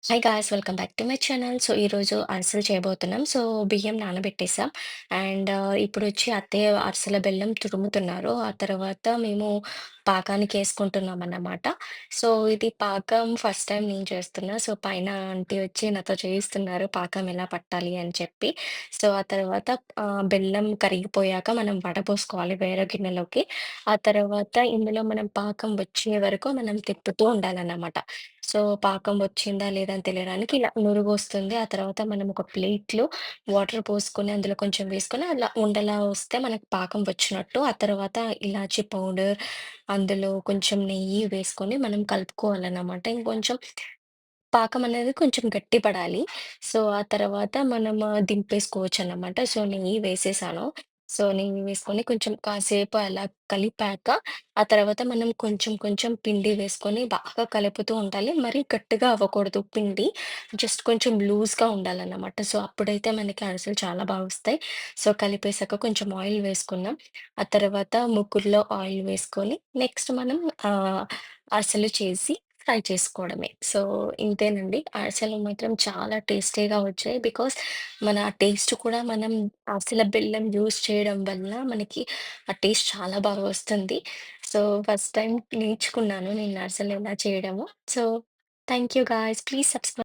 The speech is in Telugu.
Hi guys, welcome back to my channel. So ఈరోజు అరిసెలు చేయబోతున్నాం. సో బియ్యం నానబెట్టేసాం. అండ్ ఇప్పుడు వచ్చి అత్తయ్య అరిసెల బెల్లం తురుముతున్నారు. ఆ తర్వాత మేము పాకానికి వేసుకుంటున్నాం అన్నమాట. సో ఇది పాకం ఫస్ట్ టైం నేను చేస్తున్నా. సో పైన ఆంటీ వచ్చి నాతో చేయిస్తున్నారు పాకం ఎలా పట్టాలి అని చెప్పి. సో ఆ తర్వాత బెల్లం కరిగిపోయాక మనం వడపోసుకోవాలి వేరే గిన్నెలోకి. ఆ తర్వాత ఇందులో మనం పాకం వచ్చే వరకు మనం తిప్పుతూ ఉండాలన్నమాట. సో పాకం వచ్చిందా లేదా అని తెలియడానికి ఇలా నురుగొస్తుంది. ఆ తర్వాత మనం ఒక ప్లేట్‌లో వాటర్ పోసుకొని అందులో కొంచెం వేసుకొని అలా ఉండలా వస్తే మనకు పాకం వచ్చినట్టు. ఆ తర్వాత ఇలాచీ పౌడర్, అందులో కొంచెం నెయ్యి వేసుకొని మనం కలుపుకోవాలన్నమాట. ఇంకొంచెం పాకం అనేది కొంచెం గట్టి పడాలి. సో, ఆ తర్వాత మనం దింపేసుకోవచ్చనమాట. సో, నెయ్యి వేసేసాను. సో, నెయ్యి వేసుకొని కొంచెం కాసేపు అలా కలిపాక, ఆ తర్వాత మనం కొంచెం కొంచెం పిండి వేసుకొని బాగా కలుపుతూ ఉండాలి. మరీ గట్టిగా అవ్వకూడదు పిండి. జస్ట్ కొంచెం లూజ్‌గా ఉండాలన్నమాట. సో, అప్పుడైతే మనకి అరిసెలు చాలా బాగొస్తాయి. సో, కలిపేసాక కొంచెం ఆయిల్ వేసుకున్నాం. ఆ తర్వాత ముకుడులో ఆయిల్ వేసుకొని నెక్స్ట్ మనం ఆహ్, అరిసెలు చేసి ఫ్రై చేసుకోవడమే. సో, ఇంతేనండి. అరిసెలు మాత్రం చాలా టేస్టీగా వచ్చాయి. బికాస్ మన టేస్ట్ కూడా మనం అరిసెల బెల్లం యూజ్ చేయడం వల్ల మనకి ఆ టేస్ట్ చాలా బాగా వస్తుంది. సో, ఫస్ట్ టైమ్ నేర్చుకున్నాను నేను అరిసెలు ఎలా చేయడము. So, thank you guys. Please subscribe.